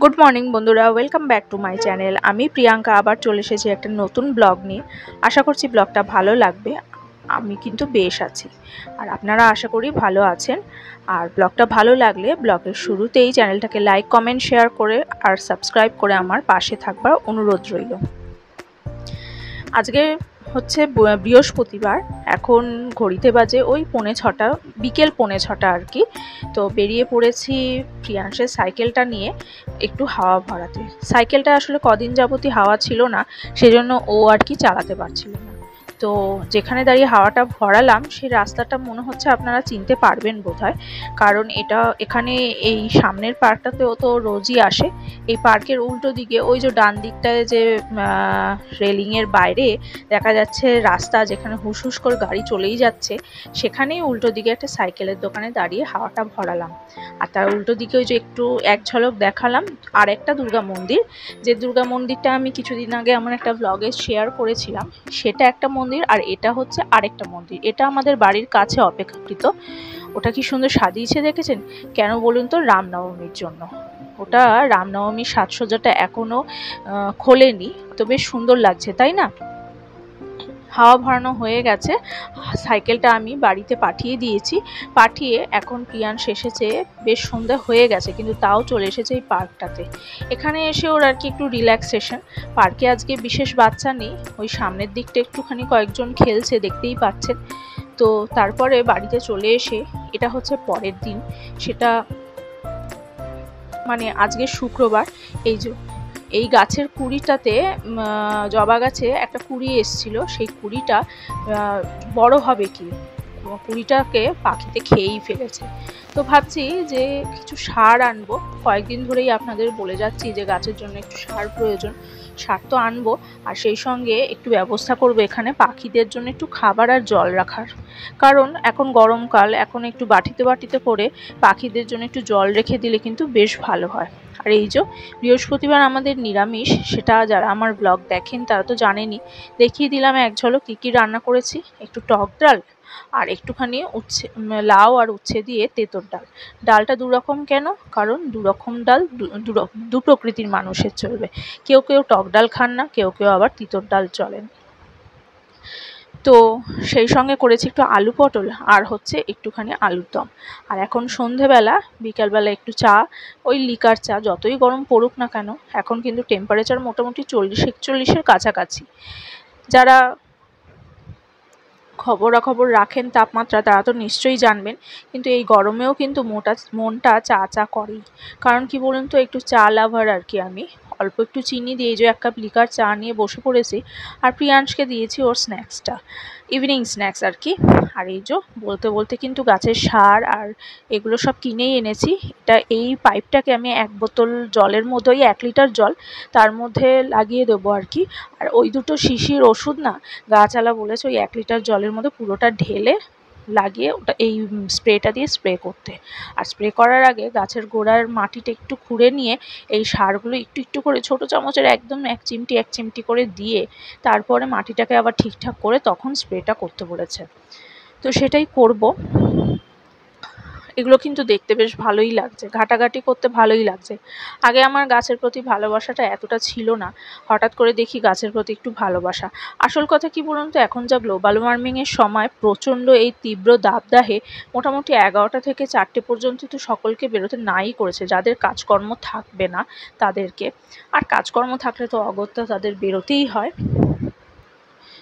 Good morning বন্ধুরা, welcome back to my channel. আমি প্রিয়াঙ্কা আবার চলে এসেছি একটা নতুন ব্লগ নিয়ে। আশা করছি ব্লগটা ভালো লাগবে। আমি কিন্তু বেশ আছি, আর আপনারা আশা করি ভালো আছেন। আর ব্লগটা ভালো লাগলে ব্লগের শুরুতেই চ্যানেলটাকে লাইক, কমেন্ট, শেয়ার করে আর সাবস্ক্রাইব করে আমার পাশে থাকবার অনুরোধ রইল। আজকে হচ্ছে বৃহস্পতিবার। এখন ঘড়িতে বাজে ওই 5:45, বিকেল 5:45 আর কি। তো বেরিয়ে পড়েছি প্রিয়াংশের সাইকেলটা নিয়ে একটু হাওয়া ভরাতে। সাইকেলটা আসলে কদিন যাবতই হাওয়া ছিল না, সেজন্য ও আর কি চালাতে পারছিল না। তো যেখানে দাঁড়িয়ে হাওয়াটা ভরালাম সেই রাস্তাটা মনে হচ্ছে আপনারা চিনতে পারবেন বোধহয়, কারণ এখানে এই সামনের পার্কটাতেও তো রোজই আসে। এই পার্কের উল্টো দিকে ওই যে ডান দিকটায় যে রেলিংয়ের বাইরে দেখা যাচ্ছে রাস্তা, যেখানে হুস হুস করে গাড়ি চলেই যাচ্ছে, সেখানেই উল্টো দিকে একটা সাইকেলের দোকানে দাঁড়িয়ে হাওয়াটা ভরালাম। আর তার উল্টো দিকে ওই যে একটু এক ঝলক দেখালাম আর একটা দুর্গা মন্দির, যে দুর্গা মন্দিরটা আমি কিছুদিন আগে আমার একটা ব্লগে শেয়ার করেছিলাম, সেটা একটা মন্দির। আর এটা হচ্ছে আরেকটা মন্দির, এটা আমাদের বাড়ির কাছে অপেক্ষাকৃত। ওটা কি সুন্দর সাজিয়েছে দেখেছেন? কেন বলুন তো? রামনবমীর জন্য। ওটা রামনবমীর সাজসজ্জাটা এখনো খোলেনি, তো বেশ সুন্দর লাগছে, তাই না? হাওয়া ভরানো হয়ে গেছে, সাইকেলটা আমি বাড়িতে পাঠিয়ে দিয়েছি। পাঠিয়ে এখন প্রিয়াংশ এসেছে, বেশ সন্ধ্যা হয়ে গেছে কিন্তু তাও চলে এসেছে এই পার্কটাতে। এখানে এসে ওর আর কি একটু রিল্যাক্সেশন। পার্কে আজকে বিশেষ বাচ্চা নেই, ওই সামনের দিকটা একটুখানি কয়েকজন খেলছে, দেখতেই পাচ্ছেন। তো তারপরে বাড়িতে চলে এসে, এটা হচ্ছে পরের দিন, সেটা মানে আজকে শুক্রবার। এই যে এই গাছের কুড়িটাতে, জবা গাছে একটা কুড়ি এসছিল, সেই কুড়িটা বড় হবে কি, কুড়িটাকে পাখিতে খেয়েই ফেলেছে। তো ভাবছি যে কিছু সার আনবো, কয়েকদিন ধরেই আপনাদের বলে যাচ্ছি যে গাছের জন্য একটু সার প্রয়োজন। সার তো আনবো, আর সেই সঙ্গে একটু ব্যবস্থা করবো এখানে পাখিদের জন্য একটু খাবার আর জল রাখার। কারণ এখন গরমকাল, এখন একটু বাটিতে বাটিতে করে পাখিদের জন্য একটু জল রেখে দিলে কিন্তু বেশ ভালো হয়। আর এই যে বৃহস্পতিবার আমাদের নিরামিষ, সেটা যারা আমার ব্লগ দেখেন তারা তো জানেনই। দেখিয়ে দিলাম এক ঝলক কী কী রান্না করেছি। একটু টক ডাল, আর একটুখানি লাউ আর উচ্ছে দিয়ে তেঁতুর ডাল। ডালটা দুরকম কেন? কারণ দুরকম ডাল দু প্রকৃতির মানুষের চলবে। কেউ কেউ টক ডাল খান না, কেউ কেউ আবার তিতর ডাল চলেন। তো সেই সঙ্গে করেছি একটু আলু পটল, আর হচ্ছে একটুখানি আলুর দম। আর এখন সন্ধেবেলা, বিকালবেলা একটু চা, ওই লিকার চা, যতই গরম পড়ুক না কেন, এখন কিন্তু টেম্পারেচার মোটামুটি 40-41-এর কাছাকাছি। যারা খবরাখবর রাখেন তাপমাত্রা, তারা তো নিশ্চয়ই জানবেন। কিন্তু এই গরমেও কিন্তু মনটা চা চা করেই। কারণ কি বলুন তো, একটু চা লাভার আর কি আমি। অল্প একটু চিনি দিয়ে যে 1 কাপ লিকার চা নিয়ে বসে পড়েছি। আর প্রিয়াংশকে দিয়েছি ওর স্ন্যাক্সটা, ইভিনিং স্ন্যাক্স আর কি। আর এই যে বলতে বলতে কিন্তু গাছের সার আর এগুলো সব কিনেই এনেছি। এই পাইপটাকে আমি 1 বোতল জলের মধ্যে, ওই 1 লিটার জল, তার মধ্যে লাগিয়ে দেবো আর কি। আর ওই দুটো শিশির ওষুধ না, গাছওয়ালা বলেছে ওই 1 লিটার জলের মধ্যে পুরোটা ঢেলে লাগিয়ে ওটা এই স্প্রেটা দিয়ে স্প্রে করতে। আর স্প্রে করার আগে গাছের গোড়ার মাটিটা একটু খুঁড়ে নিয়ে এই সারগুলো একটু একটু করে ছোট চামচের একদম 1 চিমটি 1 চিমটি করে দিয়ে তারপরে মাটিটাকে আবার ঠিকঠাক করে তখন স্প্রেটা করতে বলেছে। তো সেটাই করব। এগুলো কিন্তু দেখতে বেশ ভালোই লাগছে, ঘাটাঘাটি করতে ভালোই লাগছে। আগে আমার গাছের প্রতি ভালোবাসাটা এতটা ছিল না, হঠাৎ করে দেখি গাছের প্রতি একটু ভালোবাসা। আসল কথা কি বলুন তো, এখন যা গ্লোবাল ওয়ার্মিংয়ের সময়, প্রচণ্ড এই তীব্র দাবদাহে মোটামুটি 11টা থেকে 4টে পর্যন্ত তো সকলকে বেরোতে নাই করেছে, যাদের কাজকর্ম থাকবে না তাদেরকে। আর কাজকর্ম থাকলে তো অগত্যা তাদের বেরোতেই হয়।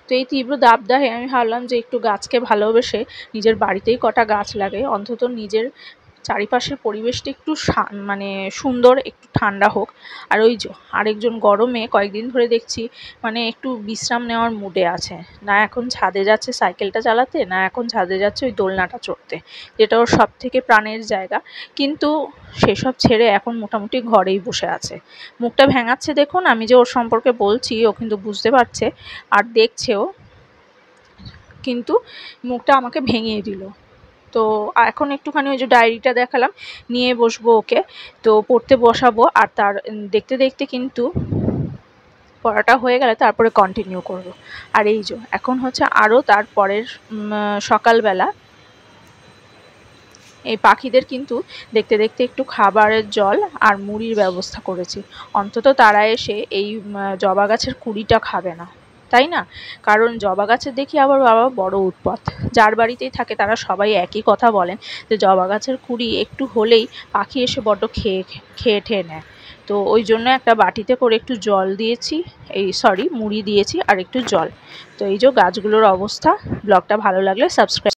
তো এই তীব্র দাবদাহে আমি ভাবলাম যে একটু গাছকে ভালোবেসে নিজের বাড়িতেই কটা গাছ লাগাই, অন্তত নিজের চারিপাশের পরিবেশটা একটু মানে সুন্দর, একটু ঠান্ডা হোক। আর ওই যে আরেকজন গরমে কয়েকদিন ধরে দেখছি মানে একটু বিশ্রাম নেওয়ার মুডে আছে, না এখন ছাদে যাচ্ছে সাইকেলটা চালাতে, না এখন ছাদে যাচ্ছে ওই দোলনাটা চড়তে, যেটা ওর সব থেকে প্রাণের জায়গা। কিন্তু সেসব ছেড়ে এখন মোটামুটি ঘরেই বসে আছে। মুখটা ভেঙাচ্ছে দেখুন, আমি যে ওর সম্পর্কে বলছি ও কিন্তু বুঝতে পারছে আর দেখছেও, কিন্তু মুখটা আমাকে ভেঙিয়ে দিল। তো এখন একটুখানি ওই যে ডায়েরিটা দেখালাম, নিয়ে বসবো ওকে, তো পড়তে বসাবো। আর তার দেখতে দেখতে কিন্তু পড়াটা হয়ে গেলে তারপরে কন্টিনিউ করব। আর এই যে এখন হচ্ছে আরও তারপরের সকালবেলা, এই পাখিদের কিন্তু দেখতে দেখতে একটু খাবারের জল আর মুড়ির ব্যবস্থা করেছি, অন্তত তারা এসে এই জবা গাছের কুড়িটা খাবে না, তাই না? কারণ জবা গাছের দেখি আবার বাবা বড় উৎপাত, যার বাড়িতেই থাকে তারা সবাই একই কথা বলেন যে জবা গাছের কুড়ি একটু হলেই পাখি এসে বড্ড খেয়ে ঠেয়ে নেয়। তো ওই জন্য একটা বাটিতে করে একটু জল দিয়েছি, মুড়ি দিয়েছি আর একটু জল। তো এই যে গাছগুলোর অবস্থা। ব্লগটা ভালো লাগলে সাবস্ক্রাইব